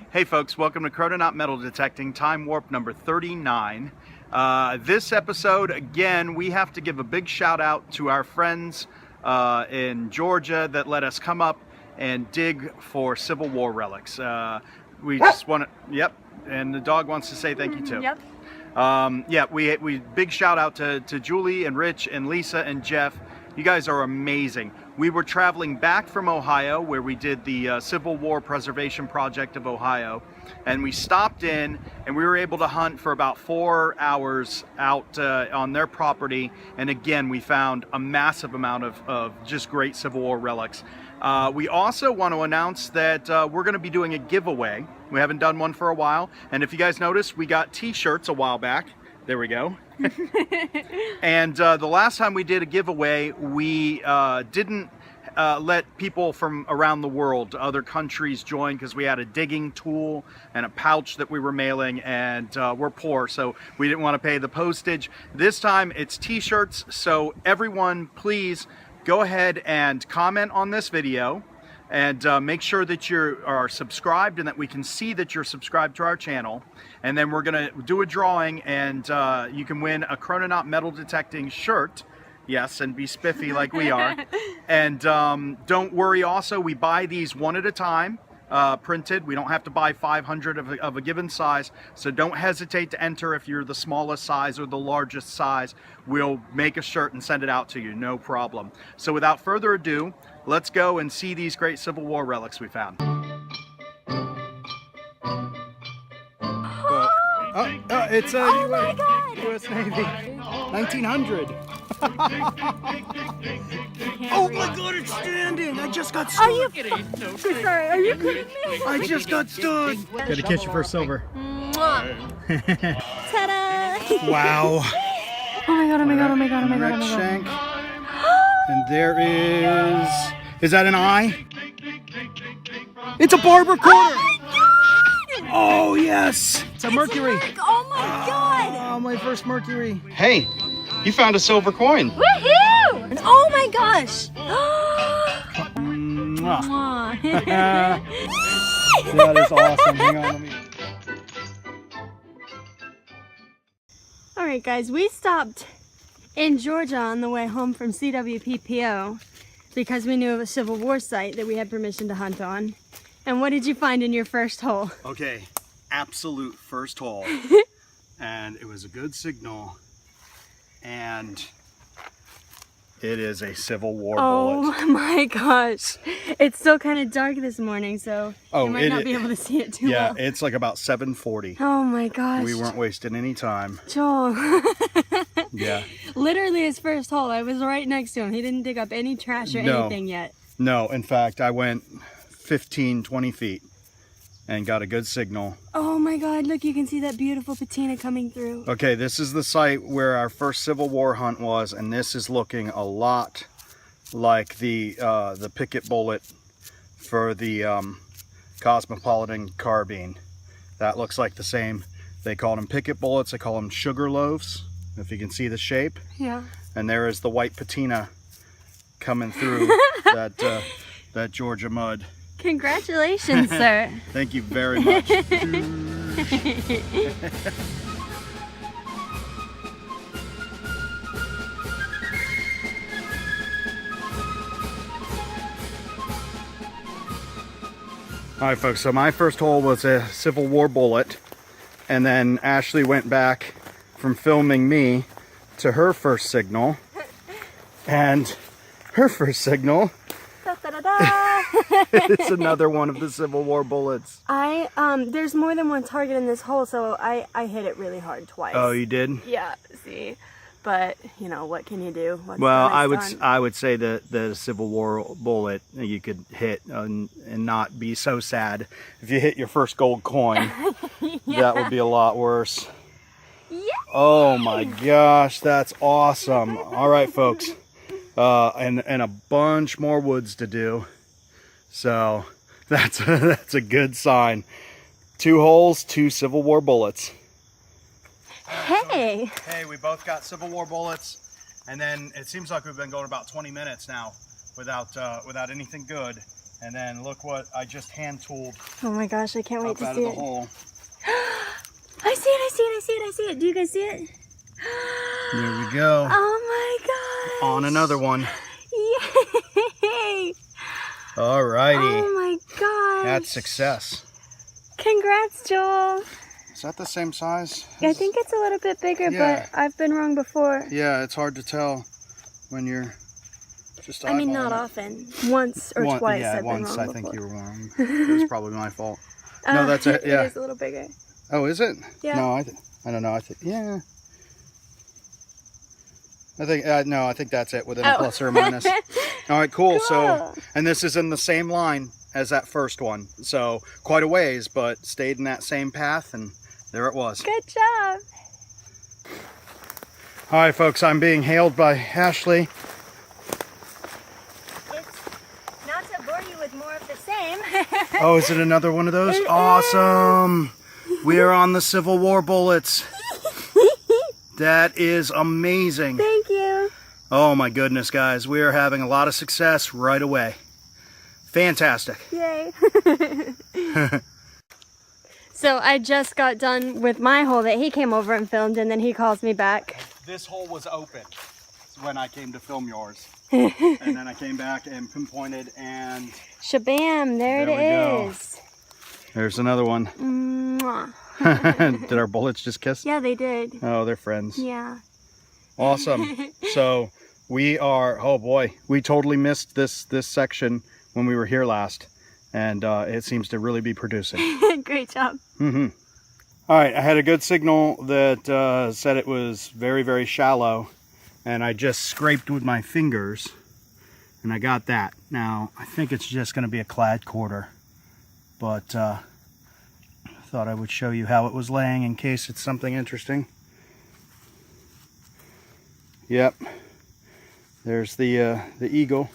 Hey folks, welcome to Chrononaut Metal Detecting Time Warp number 39. This episode, again, we have to give a big shout out to our friends in Georgia that let us come up and dig for Civil War relics. We just want to, yep, and the dog wants to say thank you too. Yep. Yeah, we big shout out to Julie and Rich and Lisa and Jeff. You guys are amazing. We were traveling back from Ohio where we did the Civil War Preservation Project of Ohio, and we stopped in and we were able to hunt for about 4 hours out on their property, and again we found a massive amount of just great Civil War relics. We also want to announce that we're going to be doing a giveaway. We haven't done one for a while, and if you guys noticed, we got t-shirts a while back. There we go. And the last time we did a giveaway, we didn't let people from around the world, other countries, join because we had a digging tool and a pouch that we were mailing, and we're poor, so we didn't want to pay the postage. This time it's t-shirts, so everyone please go ahead and comment on this video and make sure that you are subscribed and that we can see that you're subscribed to our channel. And then we're gonna do a drawing, and you can win a Chrononaut Metal Detecting shirt. Yes, and be spiffy like we are. And don't worry also, we buy these one at a time, printed. We don't have to buy 500 of a given size, so don't hesitate to enter if you're the smallest size or the largest size. We'll make a shirt and send it out to you, no problem. So without further ado, let's go and see these great Civil War relics we found. It's a US Navy, 1900. Oh my God, it's standing! I just got stood. Are you sorry? Are you kidding me? I just got stood. Gotta catch you for silver. Ta-da! Wow. Oh my God! Oh my God! Oh my God! Oh my God! Oh my God! Shank. And there is that an eye? It's a barber quarter. Oh yes, it's a Mercury. Oh my God! Oh, my first Mercury. Hey, you found a silver coin. Woohoo! Oh my gosh! Mwah. That is awesome. Hang on, let me. All right, guys, we stopped in Georgia on the way home from CWPPO because we knew of a Civil War site that we had permission to hunt on. And what did you find in your first hole? Okay, absolute first hole. And it was a good signal. And it is a Civil War bullet. Oh my gosh. It's still kind of dark this morning, so you might not be able to see it too well. Yeah, it's like about 7:40. Oh my gosh. We weren't wasting any time. Joel. Yeah. Literally his first hole. I was right next to him. He didn't dig up any trash or anything yet. No, in fact, I went 15, 20 feet and got a good signal. Oh my God, look, you can see that beautiful patina coming through. Okay, this is the site where our first Civil War hunt was, and this is looking a lot like the picket bullet for the Cosmopolitan carbine. That looks like the same. They call them picket bullets, they call them sugar loaves, if you can see the shape. Yeah. And there is the white patina coming through that Georgia mud. Congratulations, sir. Thank you very much. All right, folks, so my first hole was a Civil War bullet, and then Ashley went back from filming me to her first signal, and her first signal it's another one of the Civil War bullets. There's more than one target in this hole, so I hit it really hard twice. Oh, you did? Yeah, see. But, you know, what can you do? Well, I would say that the Civil War bullet you could hit and not be so sad. If you hit your first gold coin, yeah. That would be a lot worse. Yeah. Oh my gosh, that's awesome. All right, folks. And a bunch more woods to do. So that's a good sign. 2 holes, 2 Civil War bullets. Hey. Hey, we both got Civil War bullets, and then it seems like we've been going about 20 minutes now without anything good. And then look what I just hand tooled Oh my gosh, I can't wait up to out see of the it. hole. I see it, I see it, I see it, I see it. Do you guys see it? There we go. Oh my gosh. On another one. Yay! Alrighty. Oh my gosh. That's success. Congrats, Joel. Is that the same size? I think it's a little bit bigger, Yeah. but I've been wrong before. Yeah, it's hard to tell when you're just I mean, not eyeballing it. often. Once or twice Yeah, I've been once wrong I think before. you were wrong. It was probably my fault. No, that's it. Yeah. It is a little bigger. Oh, is it? Yeah. No, I don't know. I think yeah. I think no. I think that's it within a plus or a minus. All right, cool. So, and this is in the same line as that first one. So quite a ways, but stayed in that same path, and there it was. Good job. All right, folks. I'm being hailed by Ashley. It's not to bore you with more of the same. Oh, is it another one of those? It Awesome. We are on the Civil War bullets. That is amazing. Thank you. Oh my goodness, guys. We are having a lot of success right away. Fantastic. Yay. So I just got done with my hole that he came over and filmed, and then he calls me back. This hole was open when I came to film yours. And then I came back and pinpointed, and Shabam, there There we it go. is. there's another one. Mwah. Did our bullets just kiss? Yeah, they did. Oh, they're friends. Yeah. Awesome. So we are, oh boy, we totally missed this section when we were here last. And it seems to really be producing. Great job. Mm-hmm. All right, I had a good signal that said it was very, very shallow. And I just scraped with my fingers. And I got that. Now, I think it's just going to be a clad quarter. But I thought I would show you how it was laying in case it's something interesting. Yep. There's the eagle.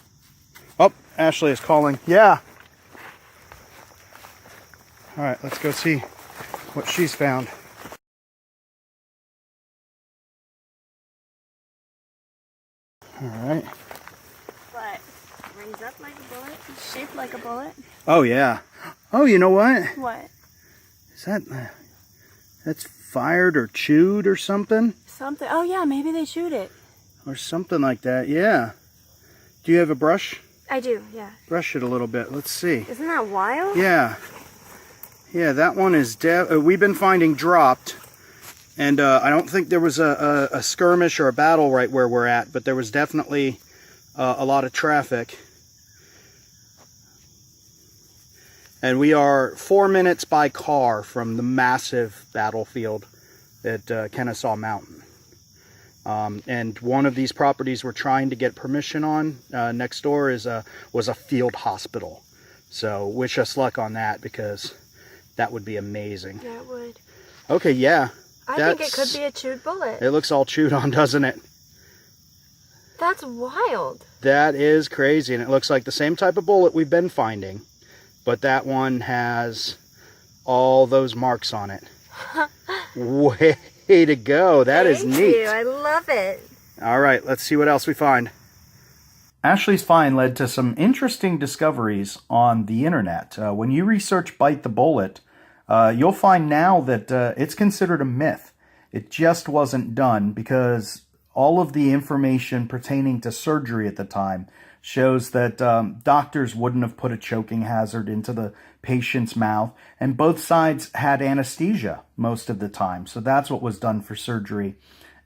Oh, Ashley is calling. Yeah. All right, let's go see what she's found. All right. What? Rings up like a bullet? Shaped like a bullet? Oh, yeah. Oh, you know what? What? Is that... that's fired or chewed or something? Something. Oh, yeah, maybe they shoot it. Or something like that, yeah. Do you have a brush? I do, yeah. Brush it a little bit. Let's see. Isn't that wild? Yeah. Yeah, that one is we've been finding dropped. And I don't think there was a skirmish or a battle right where we're at, but there was definitely a lot of traffic. And we are 4 minutes by car from the massive battlefield at Kennesaw Mountain. And one of these properties we're trying to get permission on next door was a field hospital. So wish us luck on that, because that would be amazing. Yeah, it would. Okay, yeah. I think it could be a chewed bullet. It looks all chewed on, doesn't it? That's wild. That is crazy. And it looks like the same type of bullet we've been finding. But that one has all those marks on it. Way to go. That is neat. Thank you. I love it. All right, let's see what else we find. Ashley's find led to some interesting discoveries on the internet. When you research Bite the Bullet, you'll find now that it's considered a myth. It just wasn't done because all of the information pertaining to surgery at the time shows that doctors wouldn't have put a choking hazard into the patient's mouth, and both sides had anesthesia most of the time. So that's what was done for surgery.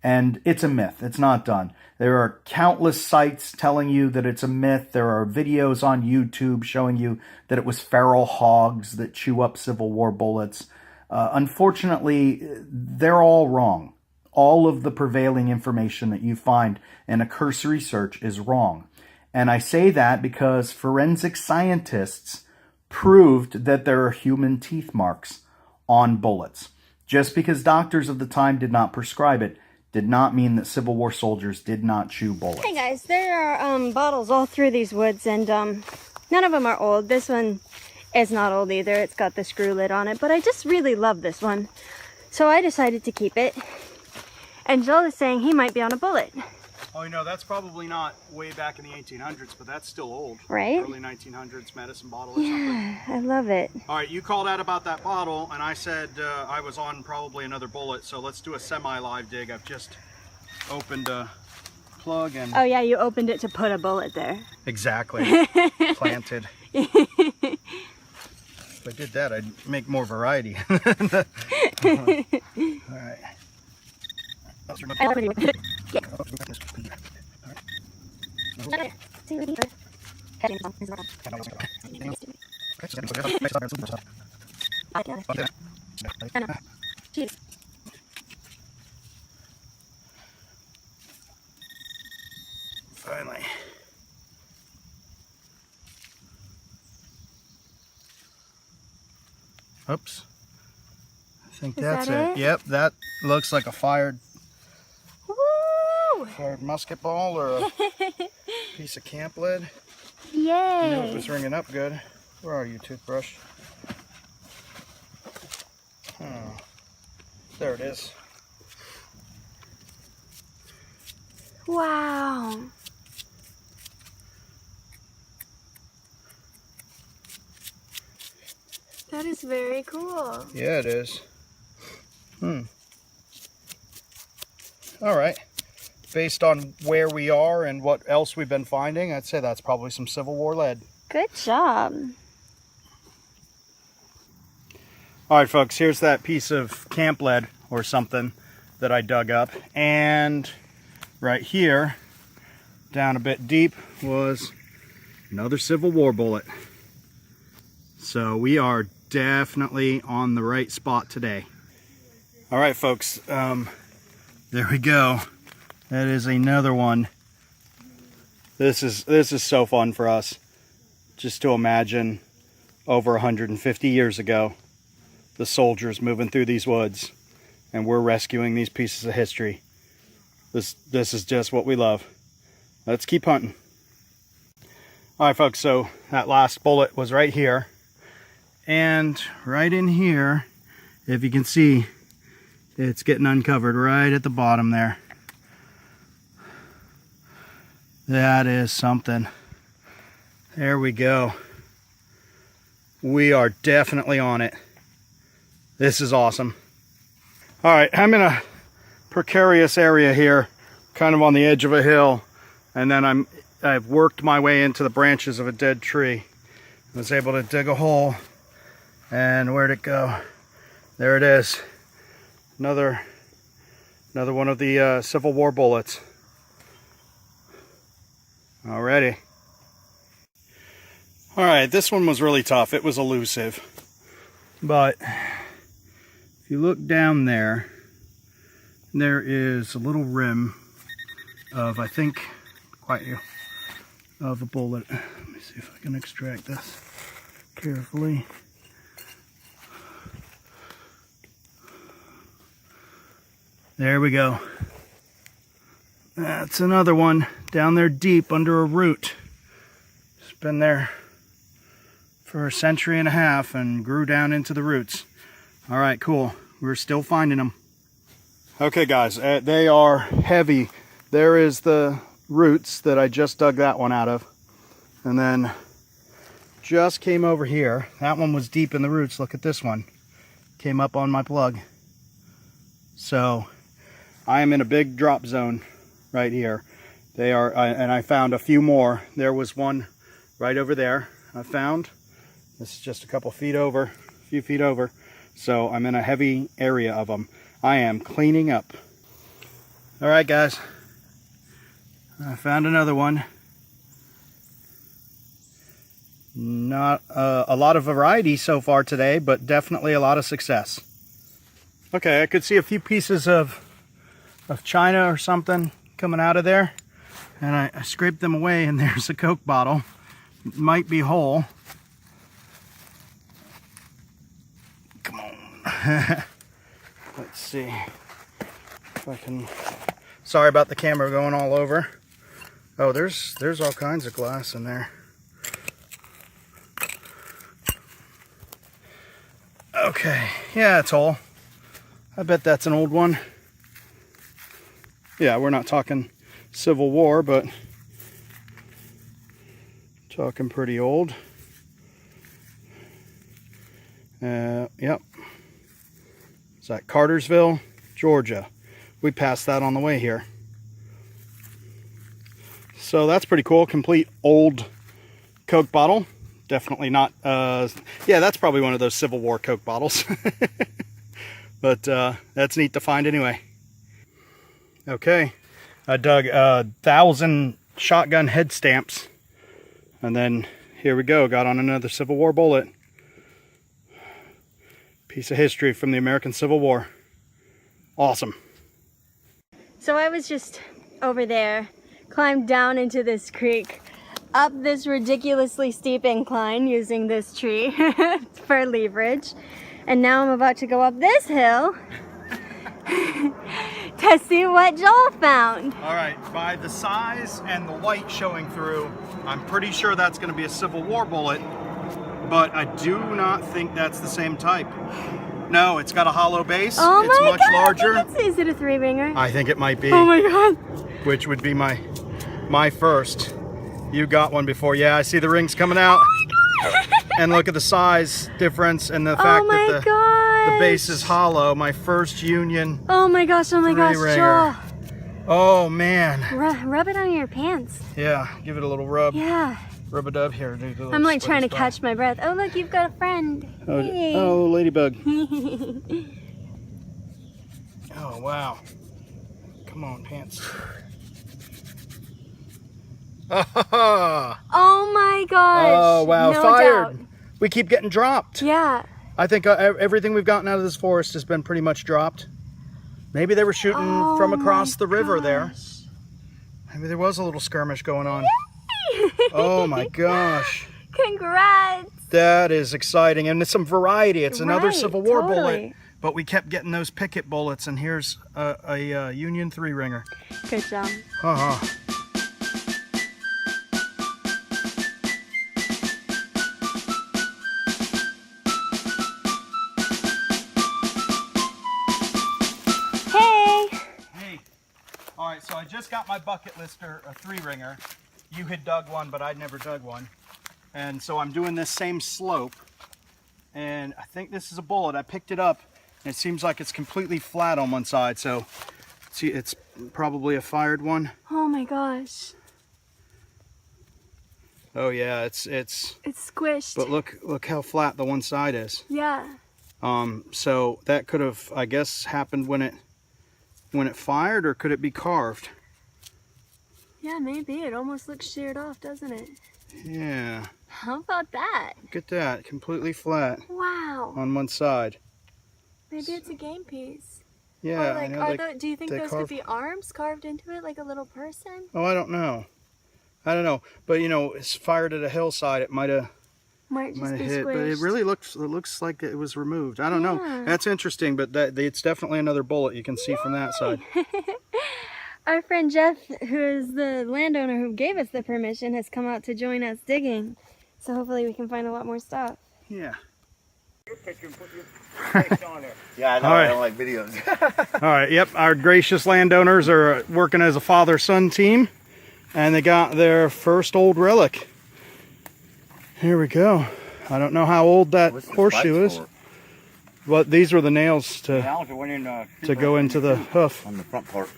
And it's a myth. It's not done. There are countless sites telling you that it's a myth. There are videos on YouTube showing you that it was feral hogs that chew up Civil War bullets. Unfortunately, they're all wrong. All of the prevailing information that you find in a cursory search is wrong. And I say that because forensic scientists proved that there are human teeth marks on bullets. Just because doctors of the time did not prescribe it did not mean that Civil War soldiers did not chew bullets. Hey guys, there are bottles all through these woods, and none of them are old. This one is not old either. It's got the screw lid on it, but I just really love this one. So I decided to keep it. And Joel is saying he might be on a bullet. Oh, you know, that's probably not way back in the 1800s, but that's still old. Right? Early 1900s medicine bottle or something. Yeah, I love it. All right, you called out about that bottle, and I said I was on probably another bullet, so let's do a semi-live dig. I've just opened a plug and... Oh yeah, you opened it to put a bullet there. Exactly. Planted. If I did that, I'd make more variety. All right. Finally. Oops. I think that's it. Yep, that looks like a fired musket ball or a piece of camp lead. Yay! I knew it was ringing up good. Where are you, toothbrush? Oh, there it is. Wow. That is very cool. Yeah, it is. All right. Based on where we are and what else we've been finding, I'd say that's probably some Civil War lead. Good job. All right, folks, here's that piece of camp lead or something that I dug up. And right here, down a bit deep, was another Civil War bullet. So we are definitely on the right spot today. All right, folks, there we go. That is another one. This is so fun for us. Just to imagine over 150 years ago, the soldiers moving through these woods, and we're rescuing these pieces of history. This is just what we love. Let's keep hunting. All right, folks, so that last bullet was right here. And right in here, if you can see, it's getting uncovered right at the bottom there. That is something. There we go. We are definitely on it. This is awesome. All right, I'm in a precarious area here, kind of on the edge of a hill, and then I've worked my way into the branches of a dead tree. I was able to dig a hole, and where'd it go? There it is. Another one of the Civil War bullets. Alrighty. All right, this one was really tough. It was elusive, but if you look down there, there is a little rim of, I think, of a bullet. Let me see if I can extract this carefully. There we go. That's another one down there deep under a root. It's been there for a century and a half and grew down into the roots. All right, cool. We're still finding them. Okay, guys, they are heavy. There is the roots that I just dug that one out of. And then just came over here. That one was deep in the roots. Look at this one. Came up on my plug. So I am in a big drop zone right here. They are, and I found a few more. There was one right over there I found. This is just a couple feet over, a few feet over. So I'm in a heavy area of them. I am cleaning up. All right, guys. I found another one. Not a lot of variety so far today, but definitely a lot of success. Okay, I could see a few pieces of china or something coming out of there, and I scraped them away, and there's a Coke bottle. It might be whole. Come on. Let's see if I can. Sorry about the camera going all over. Oh, there's all kinds of glass in there. Okay, yeah, it's whole. I bet that's an old one. Yeah, we're not talking Civil War, but talking pretty old. Yep. Is that Cartersville, Georgia? We passed that on the way here. So that's pretty cool. Complete old Coke bottle. Definitely not, yeah, that's probably one of those Civil War Coke bottles. But that's neat to find anyway. Okay, I dug 1,000 shotgun head stamps. And then here we go, got on another Civil War bullet. Piece of history from the American Civil War. Awesome. So I was just over there, climbed down into this creek, up this ridiculously steep incline using this tree for leverage. And now I'm about to go up this hill to see what Joel found. All right, by the size and the light showing through, I'm pretty sure that's going to be a Civil War bullet, but I do not think that's the same type. No, it's got a hollow base. Oh it's my much God, larger. is it a 3-ringer? I think it might be. Oh my God. Which would be my first. You got one before. Yeah, I see the rings coming out. Oh my God. And look at the size difference and the fact that the base is hollow. My first Union. Oh my gosh, oh my gosh, Joel. Oh man. Rub it on your pants. Yeah, give it a little rub. Yeah. Rub it up here. I'm like trying to catch my breath. Oh look, you've got a friend. Oh, Hey. oh ladybug. Oh wow. Come on, pants. Oh my gosh. Oh wow, no fired. doubt. We keep getting dropped. Yeah. I think everything we've gotten out of this forest has been pretty much dropped. Maybe they were shooting from across the river there. Maybe there was a little skirmish going on. Oh my gosh. Congrats. That is exciting. And it's some variety. It's another Civil War bullet. But we kept getting those picket bullets, and here's a Union 3-ringer. Good job. All right, so I just got my bucket lister, a 3-ringer. You had dug one, but I'd never dug one. And so I'm doing this same slope. And I think this is a bullet. I picked it up, and it seems like it's completely flat on one side. So, see, it's probably a fired one. Oh my gosh. Oh yeah, it's squished. But look how flat the one side is. Yeah. So that could have, I guess, happened when it fired, or could it be carved? Yeah, maybe. It almost looks sheared off, doesn't it? Yeah. How about that? Look at that, completely flat. Wow. On one side. Maybe it's a game piece. Yeah. Or like, I know do you think those could be arms carved into it, like a little person? Oh, I don't know. But you know, it's fired at a hillside. It might have hit, but it really looks like it was removed. I don't know. That's interesting, but it's definitely another bullet you can see from that side. Our friend Jeff, who is the landowner who gave us the permission, has come out to join us digging. So hopefully we can find a lot more stuff. Yeah. Yeah, I know. Right. I don't like videos. All right. Yep. Our gracious landowners are working as a father-son team, and they got their first old relic. Here we go. I don't know how old that horseshoe is. But these were the nails to go into the hoof. On the front part.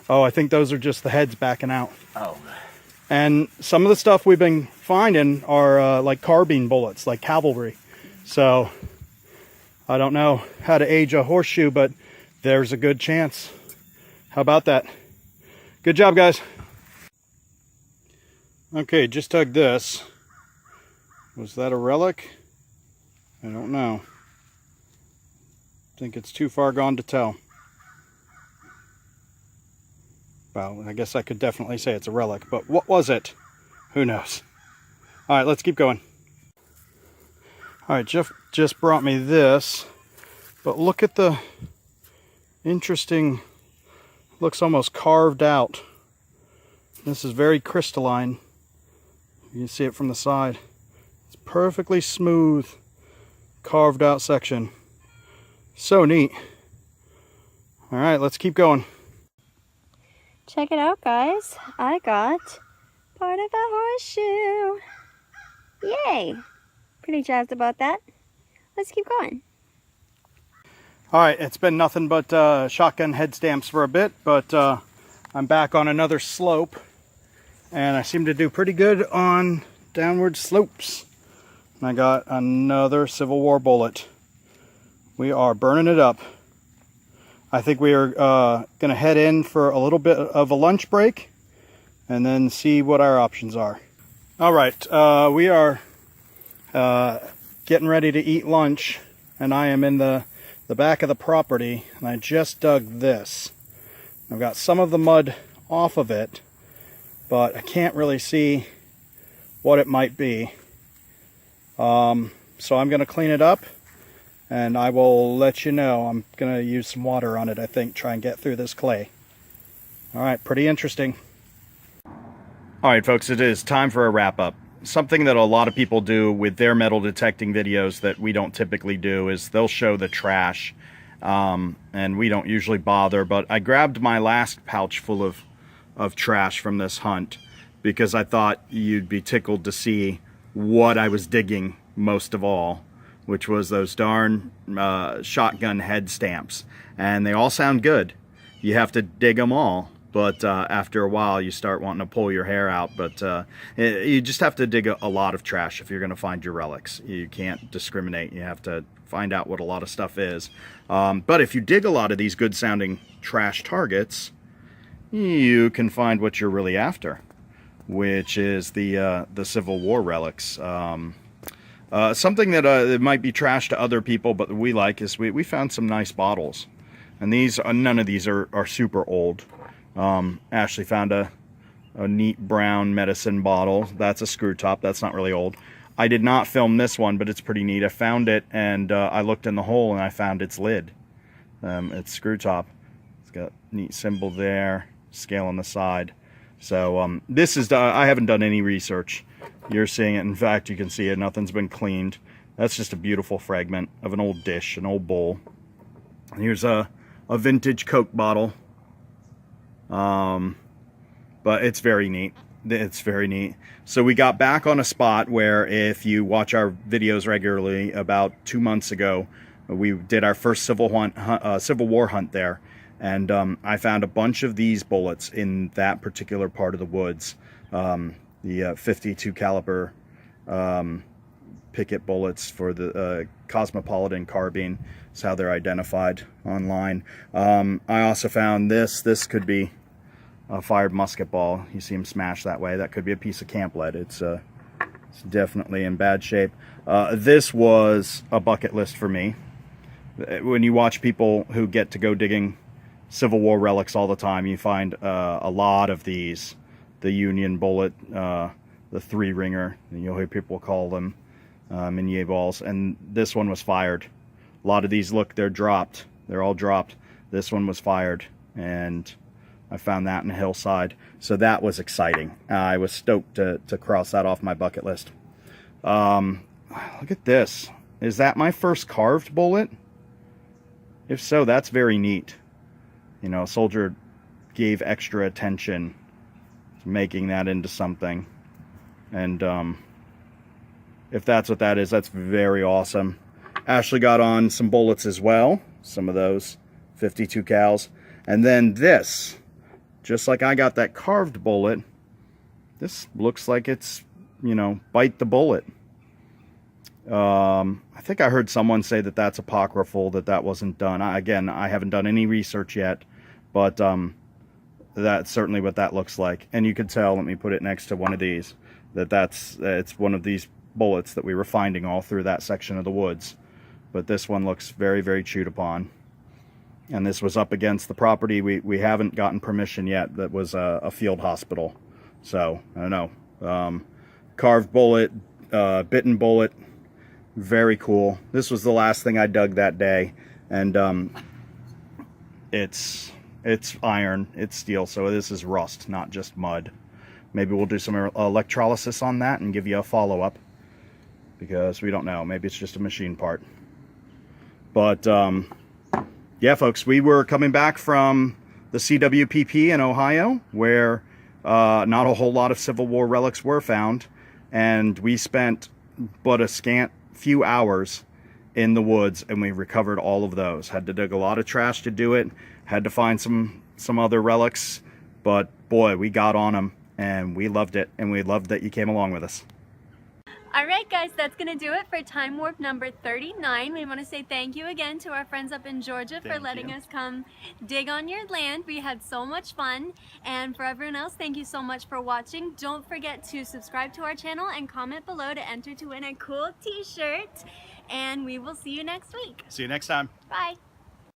Oh, I think those are just the heads backing out. Oh. And some of the stuff we've been finding are like carbine bullets, like cavalry. So I don't know how to age a horseshoe, but there's a good chance. How about that? Good job, guys. Okay, just dug this. Was that a relic? I don't know. I think it's too far gone to tell. Well, I guess I could definitely say it's a relic, but what was it? Who knows? All right, let's keep going. All right, Jeff just brought me this, but look at the interesting, looks almost carved out. This is very crystalline. You can see it from the side. It's perfectly smooth, carved out section. So neat. All right, let's keep going. Check it out, guys. I got part of a horseshoe. Yay! Pretty jazzed about that. Let's keep going. All right, it's been nothing but shotgun head stamps for a bit, but I'm back on another slope, and I seem to do pretty good on downward slopes. And I got another Civil War bullet. We are burning it up. I think we are going to head in for a little bit of a lunch break and then see what our options are. All right, we are getting ready to eat lunch, and I am in the back of the property, and I just dug this. I've got some of the mud off of it, but I can't really see what it might be. So I'm going to clean it up, and I will let you know. I'm going to use some water on it, I think, try and get through this clay. All right, pretty interesting. All right, folks, it is time for a wrap-up. Something that a lot of people do with their metal detecting videos that we don't typically do is they'll show the trash, and we don't usually bother, but I grabbed my last pouch full of trash from this hunt because I thought you'd be tickled to see what I was digging most of all, which was those darn shotgun head stamps. And they all sound good. You have to dig them all, but after a while you start wanting to pull your hair out. But you just have to dig a lot of trash if you're going to find your relics. You can't discriminate. You have to find out what a lot of stuff is. But if you dig a lot of these good sounding trash targets, you can find what you're really after, which is the Civil War relics. Something that it might be trash to other people, but we like is we found some nice bottles. And these none of these are super old. Ashley found a neat brown medicine bottle. That's a screw top. That's not really old. I did not film this one, but it's pretty neat. I found it, and I looked in the hole, and I found its lid. It's screw top. It's got a neat symbol there, scale on the side. So this is, I haven't done any research. You're seeing it. In fact, you can see it. Nothing's been cleaned. That's just a beautiful fragment of an old dish, an old bowl. And here's a vintage Coke bottle. But it's very neat. It's very neat. So we got back on a spot where, if you watch our videos regularly, about 2 months ago, we did our first Civil War hunt there. And I found a bunch of these bullets in that particular part of the woods. The 52 caliber picket bullets for the Cosmopolitan carbine is how they're identified online. I also found this. This could be a fired musket ball. You see him smash that way. That could be a piece of camp lead. It's definitely in bad shape. This was a bucket list for me. When you watch people who get to go digging Civil War relics all the time, you find a lot of these. The Union bullet, the 3-ringer, you'll hear people call them Minier balls, and this one was fired. A lot of these, look, they're dropped. They're all dropped. This one was fired, and I found that in a hillside. So that was exciting. I was stoked to cross that off my bucket list. Look at this. Is that my first carved bullet? If so, that's very neat. You know, a soldier gave extra attention to making that into something. And if that's what that is, that's very awesome. Ashley got on some bullets as well. Some of those 52 cals. And then this, just like I got that carved bullet, this looks like it's, you know, bite the bullet. I think I heard someone say that that's apocryphal, that wasn't done. Again, I haven't done any research yet, but that's certainly what that looks like. And you could tell, let me put it next to one of these, it's one of these bullets that we were finding all through that section of the woods. But this one looks very, very chewed upon. And this was up against the property. We haven't gotten permission yet. That was a field hospital. So, I don't know. Carved bullet, bitten bullet. Very cool. This was the last thing I dug that day. And it's iron, it's steel, so this is rust, not just mud. Maybe we'll do some electrolysis on that and give you a follow-up, because we don't know. Maybe it's just a machine part. But yeah, folks, we were coming back from the CWPP in Ohio, where not a whole lot of Civil War relics were found, and we spent but a scant few hours in the woods, and we recovered all of those. Had to dig a lot of trash to do it, had to find some other relics, but boy, we got on them, and we loved it, and we loved that you came along with us. Alright guys, that's going to do it for Time Warp number 39. We want to say thank you again to our friends up in Georgia for letting us come dig on your land. We had so much fun. And for everyone else, thank you so much for watching. Don't forget to subscribe to our channel and comment below to enter to win a cool t-shirt. And we will see you next week. See you next time. Bye.